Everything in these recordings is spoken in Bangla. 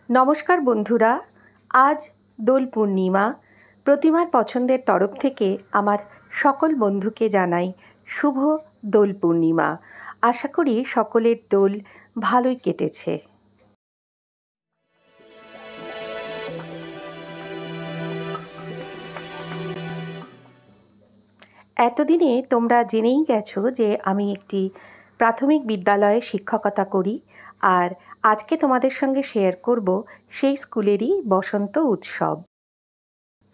নমস্কার বন্ধুরা, আজ দোল পূর্ণিমা। প্রতিমার পছন্দের তরফ থেকে আমার সকল বন্ধুকে জানাই শুভ দোল পূর্ণিমা। আশা করি সকলের দোল ভালোই কেটেছে। এতদিনে তোমরা জেনেই গেছো যে আমি একটি প্রাথমিক বিদ্যালয়ে শিক্ষকতা করি, আর আজকে তোমাদের সঙ্গে শেয়ার করব সেই স্কুলেরই বসন্ত উৎসব।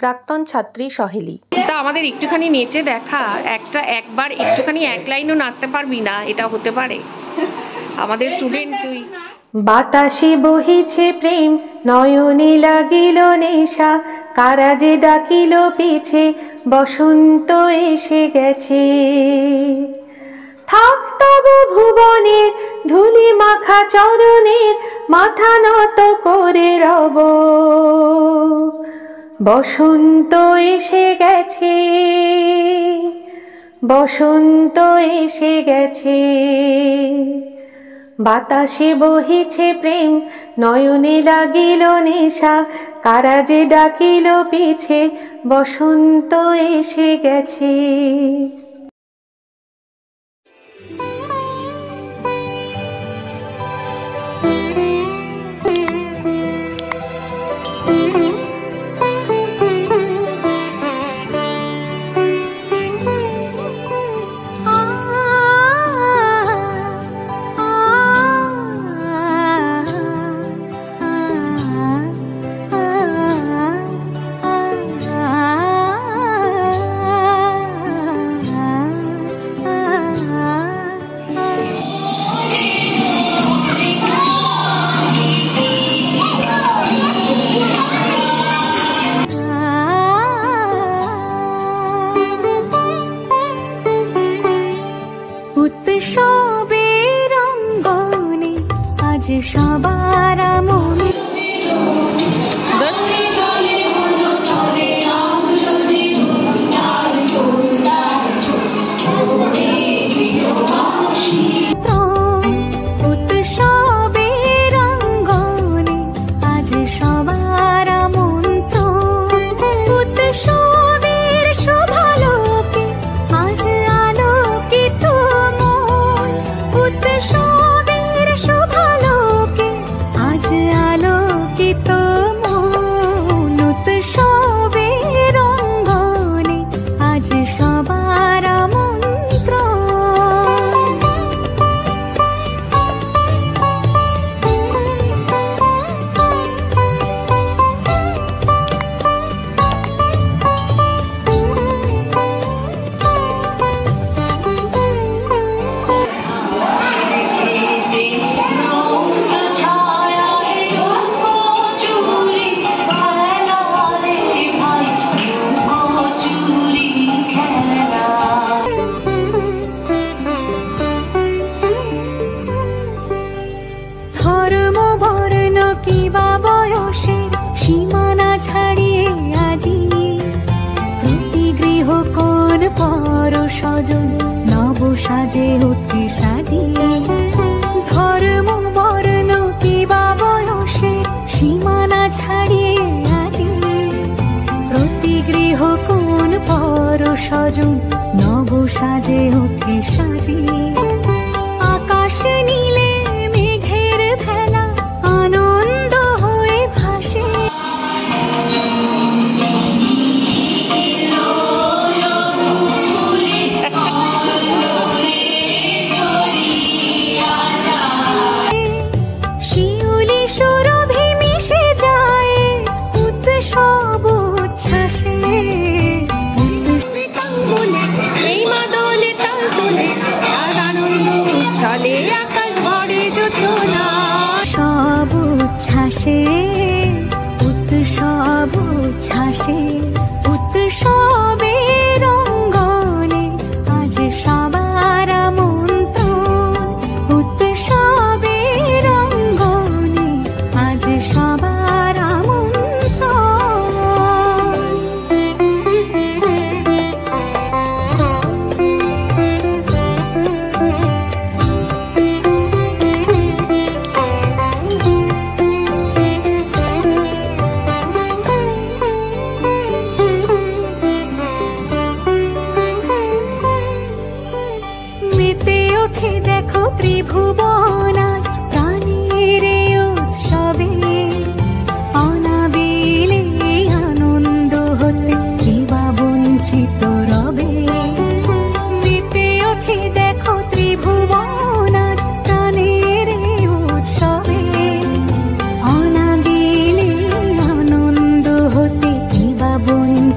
প্রাক্তন ছাত্রী সহেলি, তা আমাদের একটুখানি নেচে দেখা। একবার একটুখানি এক লাইনও নাচতে পারবি না? এটা হতে পারে? আমাদের স্টুডেন্ট তুই। বাতাসে বহিছে প্রেম, নয়নে লাগিল নেশা, কারা যে ডাকিল পিছে, বসন্ত এসে গেছে। থাক তবু ভুবনের ধুলি মাখা চরণের, মাথা নত করে রব, বসন্ত এসে গেছে, বসন্ত এসে গেছে। বাতাসে বহিছে প্রেম, নয়নে লাগিল নেশা, কারা যে ডাকিল পিছে, বসন্ত এসে গেছে। উৎসবের অঙ্গনে আজ সবার মন, উৎসবের অঙ্গনে আজ সবার মন্ত্র, উৎসবের শোভালোকে আজ আলোকিত মন, উৎসবের শোভালোকে আজ আলোকিত মন, উৎসবের অঙ্গনে আজ সবার মন্ত্র। ধর্ম বর্ণ কিবা বয়সের সীমানা ছাড়িয়ে আজি, প্রতি গৃহ কোন পর স্বজন নব সাজে উঠে সাজিয়ে। ধর্ম বর্ণ কিবা বয়সের সীমানা ছাড়িয়ে আজি, প্রতি গৃহ কোন পর স্বজন নব সাজে উঠে সাজিয়ে। আকাশ নীলে মেঘের ভেলা আনন্দ হয়ে ভাসে, শিউলি সুরভি মিশে যায় উৎসব উচ্ছ্বাসে। এই মাদলে তাল তোলে আর আনন্দ চলে আকাশ ভরে যোজনা, সব উচ্ছ্বাসে উৎসব উচ্ছ্বাসে। উৎসবের অঙ্গনে আজ সবার মন্ত্র, উৎসবের অঙ্গনে আজ সবার মন্ত্র।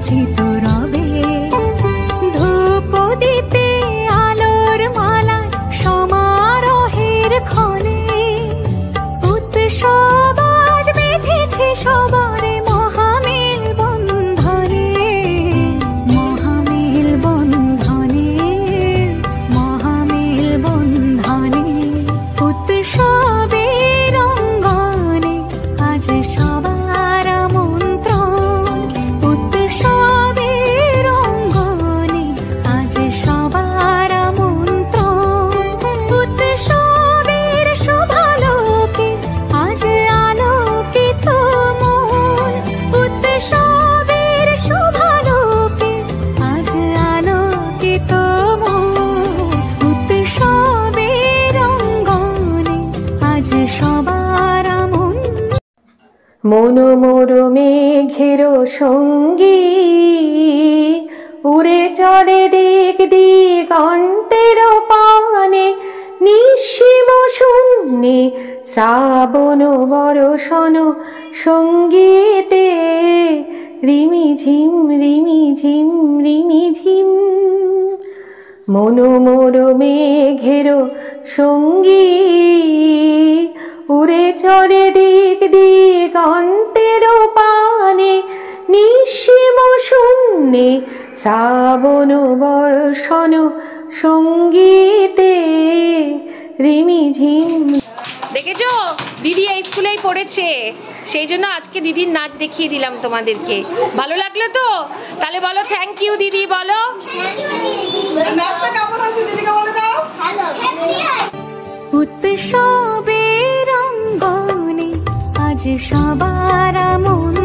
আলোচিত রবে ধূপ দীপে আলোর মালা সমারোহের ক্ষণে উৎসব আজ বেঁধেছে সবারে মহামেল বন্ধনে মহামেল বন্ধনে মহামেল বন্ধনে উৎসবের অঙ্গনে আজ সবার আমন্ত্রণ উৎসবের অঙ্গনে আজ সবার আমন্ত্রণ উৎসবের শোভালোকে আজ আলোকিত মন উৎসবের শোভালোকে আজ আলোকিত মন উৎসবের অঙ্গনে আজ সবার আমন্ত্রণ মন মোর মেঘের সঙ্গী উড়ে চলে দিক দিগন্তের পানে নিঃসীম শূন্যে শ্রাবণ বরষণ সঙ্গীতে রিমিঝিম রিমিঝিম রিমিঝিম মন মোর মেঘের সঙ্গী উড়ে চলে দিক দিগন্তের পানে নিঃসীম শূন্যে শ্রাবণ বর্ষণ সঙ্গীতে রিমিঝিম। দেখেছো দিদি এই স্কুলেই পড়েছে, সেই জন্য আজকে দিদির নাচ দেখিয়ে দিলাম তোমাদেরকে। ভালো লাগলো তো? তাহলে বলো থ্যাংক ইউ দিদি, বলো। নাচটা কেমন আছে দিদিকে বলে দাও। উৎসবের অঙ্গনে আজ সবার মন